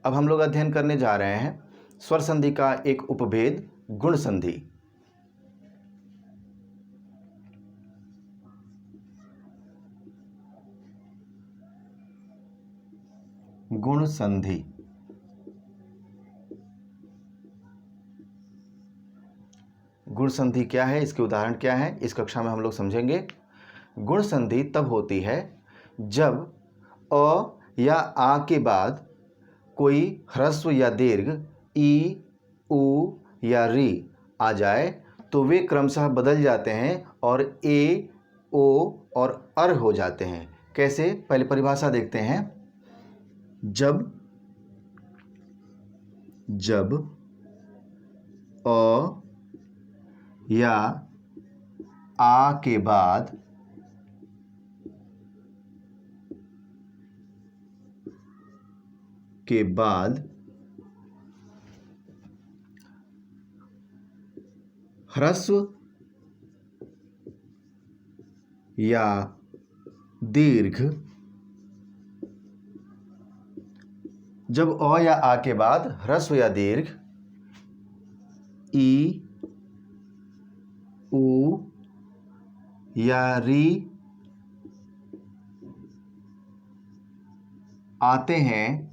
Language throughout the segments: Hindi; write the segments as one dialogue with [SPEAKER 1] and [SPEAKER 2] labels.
[SPEAKER 1] अब हम लोग अध्ययन करने जा रहे हैं स्वर संधि का एक उपभेद गुण संधि। गुण संधि। गुण संधि क्या है, इसके उदाहरण क्या है, इस कक्षा में हम लोग समझेंगे। गुण संधि तब होती है जब अ या आ के बाद कोई ह्रस्व या दीर्घ ई, उ या री आ जाए तो वे क्रमशः बदल जाते हैं और ए, ओ और अर हो जाते हैं। कैसे, पहले परिभाषा देखते हैं। जब अ या आ के बाद ह्रस्व या दीर्घ, जब अ या आ के बाद ह्रस्व या दीर्घ ई, उ या री आते हैं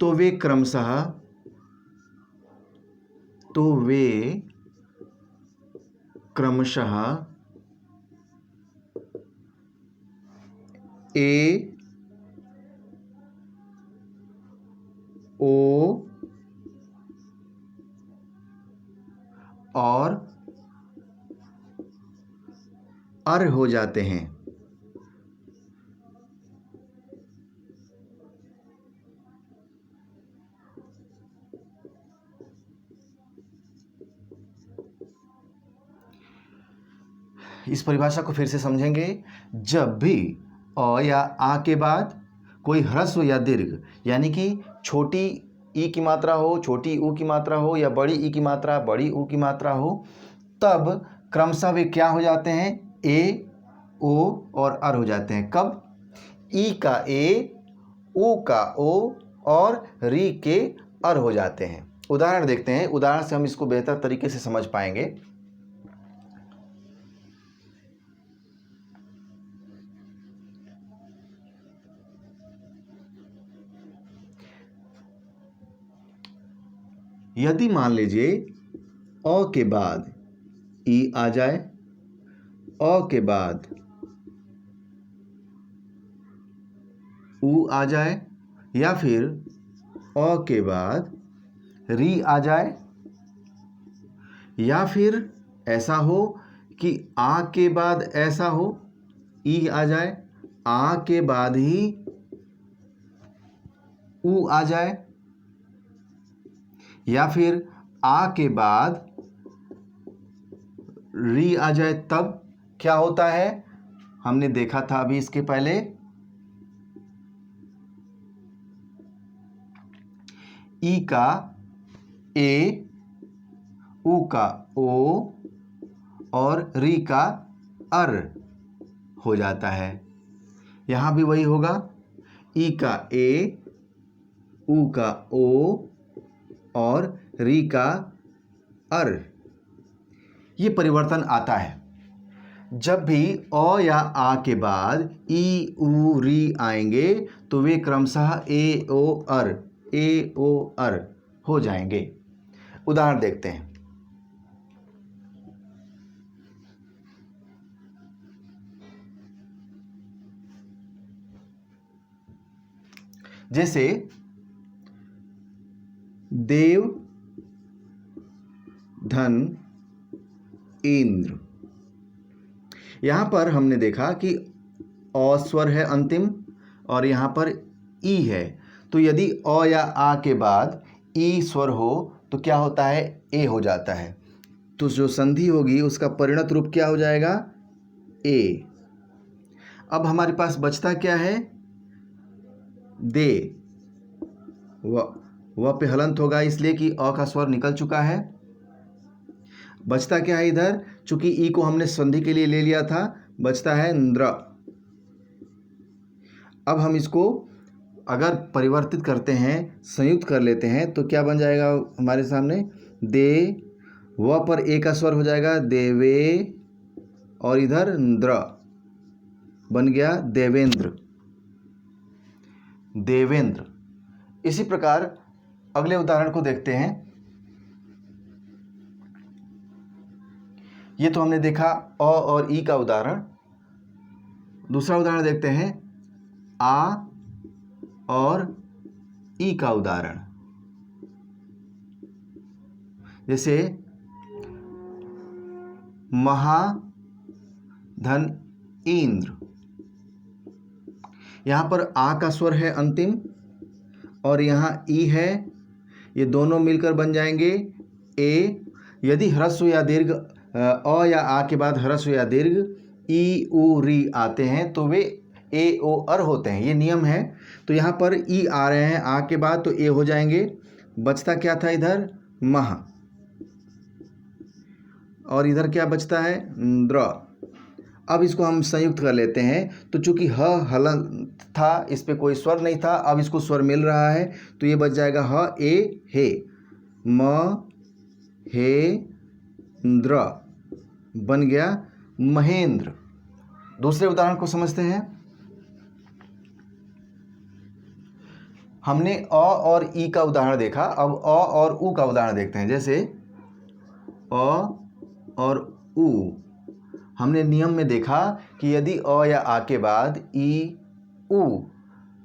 [SPEAKER 1] तो वे क्रमशः ए, ओ और अर हो जाते हैं। इस परिभाषा को फिर से समझेंगे। जब भी अ या आ के बाद कोई ह्रस्व या दीर्घ, यानी कि छोटी ई की मात्रा हो, छोटी उ की मात्रा हो, या बड़ी ई की मात्रा, बड़ी उ की मात्रा हो, तब क्रमशः वे क्या हो जाते हैं, ए, ओ और अर हो जाते हैं। कब? ई का ए, उ का ओ और री के अर हो जाते हैं। उदाहरण देखते हैं, उदाहरण से हम इसको बेहतर तरीके से समझ पाएंगे। यदि मान लीजिए अ के बाद ई आ जाए, अ के बाद उ आ जाए, या फिर अ के बाद री आ जाए, या फिर ऐसा हो कि आ के बाद ऐसा हो, ई आ जाए, आ के बाद ही उ आ जाए, या फिर आ के बाद री आ जाए, तब क्या होता है, हमने देखा था अभी इसके पहले। ई का ए, उ का ओ और री का अर हो जाता है। यहां भी वही होगा, ई का ए, उ का ओ और री का अर। ये परिवर्तन आता है जब भी अ या आ के बाद ई, उ, री आएंगे तो वे क्रमशः ए, ओ, अर हो जाएंगे। उदाहरण देखते हैं। जैसे देव, धन, इंद्र। यहां पर हमने देखा कि अ स्वर है अंतिम और यहां पर ई है, तो यदि अ या आ के बाद ई स्वर हो तो क्या होता है, ए हो जाता है। तो जो संधि होगी उसका परिणत रूप क्या हो जाएगा, ए। अब हमारे पास बचता क्या है, दे। व पे हलंत होगा इसलिए कि अ का स्वर निकल चुका है। बचता क्या है इधर, चूंकि ई को हमने संधि के लिए ले लिया था, बचता है द्र। अब हम इसको अगर परिवर्तित करते हैं, संयुक्त कर लेते हैं, तो क्या बन जाएगा हमारे सामने? दे व पर ए का स्वर हो जाएगा देवे, और इधर द्र बन गया देवेंद्र, देवेंद्र। इसी प्रकार अगले उदाहरण को देखते हैं। ये तो हमने देखा अ और ई का उदाहरण। दूसरा उदाहरण देखते हैं, आ और ई का उदाहरण। जैसे महाधन इंद्र, यहाँ पर आ का स्वर है अंतिम और यहाँ ई है, ये दोनों मिलकर बन जाएंगे ए। यदि ह्रस्व या दीर्घ अ या आ के बाद ह्रस्व या दीर्घ ई उ री आते हैं तो वे ए ओ अर होते हैं, ये नियम है। तो यहाँ पर ई आ रहे हैं आ के बाद तो ए हो जाएंगे। बचता क्या था इधर? मह, और इधर क्या बचता है? द्र। अब इसको हम संयुक्त कर लेते हैं। तो चूंकि ह हलंत था, इस पे कोई स्वर नहीं था, अब इसको स्वर मिल रहा है तो ये बच जाएगा ह ए हे, म हे द्र, बन गया महेंद्र। दूसरे उदाहरण को समझते हैं। हमने अ और ई का उदाहरण देखा, अब अ और उ का उदाहरण देखते हैं। जैसे अ और उ, हमने नियम में देखा कि यदि अ या आ के बाद ई उ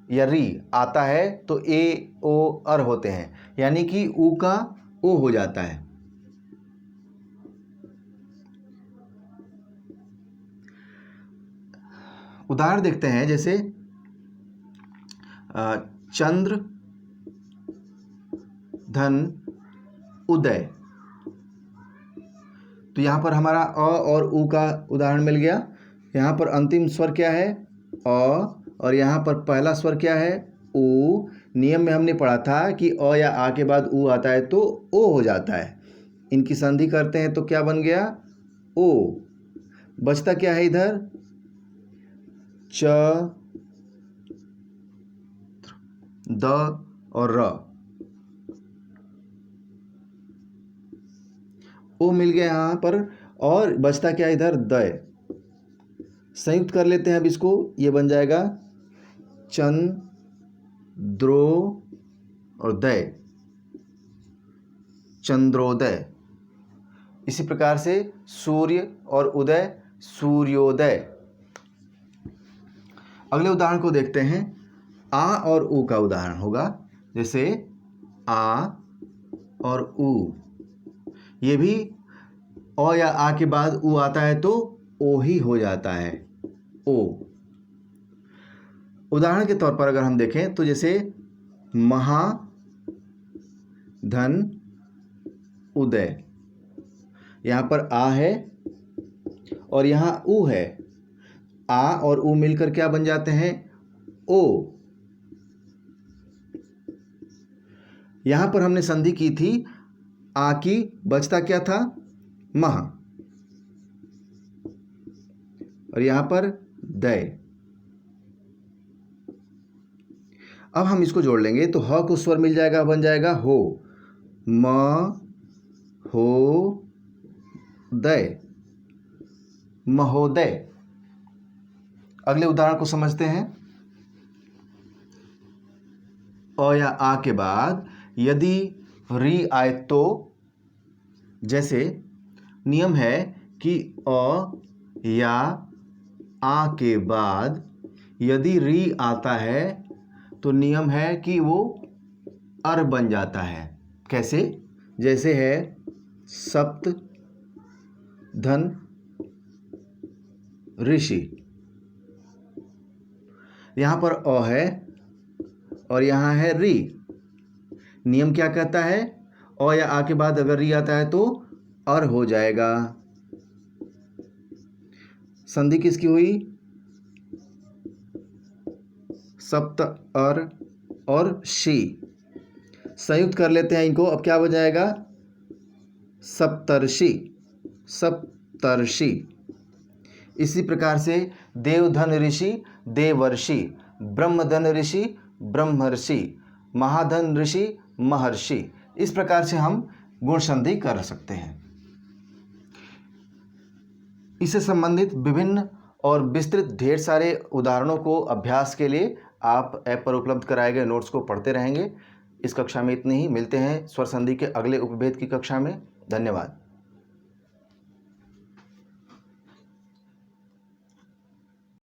[SPEAKER 1] या री आता है तो ए ओ अर होते हैं, यानी कि उ का ओ हो जाता है। उदाहरण देखते हैं। जैसे चंद्र धन उदय, तो यहाँ पर हमारा अ और उ का उदाहरण मिल गया। यहाँ पर अंतिम स्वर क्या है? अ, और यहाँ पर पहला स्वर क्या है? उ। नियम में हमने पढ़ा था कि अ या आ के बाद उ आता है तो ओ हो जाता है। इनकी संधि करते हैं तो क्या बन गया? ओ। बचता क्या है इधर? च, द और र, ओ मिल गया यहाँ पर। और बचता क्या इधर? दय। संयुक्त कर लेते हैं अब इसको, ये बन जाएगा चंद्रो और दय, चंद्रोदय। इसी प्रकार से सूर्य और उदय, सूर्योदय। अगले उदाहरण को देखते हैं। आ और उ का उदाहरण होगा। जैसे आ और उ, ये भी अ या आ के बाद उ आता है तो ओ ही हो जाता है, ओ। उदाहरण के तौर पर अगर हम देखें तो जैसे महाधन उदय, यहाँ पर आ है और यहाँ उ है, आ और उ मिलकर क्या बन जाते हैं? ओ। यहाँ पर हमने संधि की थी आ की, बचता क्या था? मह, और यहाँ पर दय। अब हम इसको जोड़ लेंगे तो ह को स्वर मिल जाएगा, बन जाएगा हो, म हो दय, महोदय। अगले उदाहरण को समझते हैं। अ या आ के बाद यदि री आए तो, जैसे नियम है कि अ या आ के बाद यदि री आता है तो नियम है कि वो अर बन जाता है। कैसे? जैसे है सप्त धन ऋषि, यहाँ पर अ है और यहाँ है री। नियम क्या कहता है? अ या आ के बाद अगर री आता है तो अर हो जाएगा। संधि किसकी हुई? सप्त अर और शी। संयुक्त कर लेते हैं इनको, अब क्या हो जाएगा? सप्तर्षि, सप्तर्षि। इसी प्रकार से देवधन ऋषि, देवर्षि, ब्रह्मधन ऋषि ब्रह्मर्षि, महाधन ऋषि महर्षि। इस प्रकार से हम गुण संधि कर सकते हैं। इससे संबंधित विभिन्न और विस्तृत ढेर सारे उदाहरणों को अभ्यास के लिए आप ऐप पर उपलब्ध कराए गए नोट्स को पढ़ते रहेंगे। इस कक्षा में इतनी ही। मिलते हैं स्वर संधि के अगले उपभेद की कक्षा में। धन्यवाद।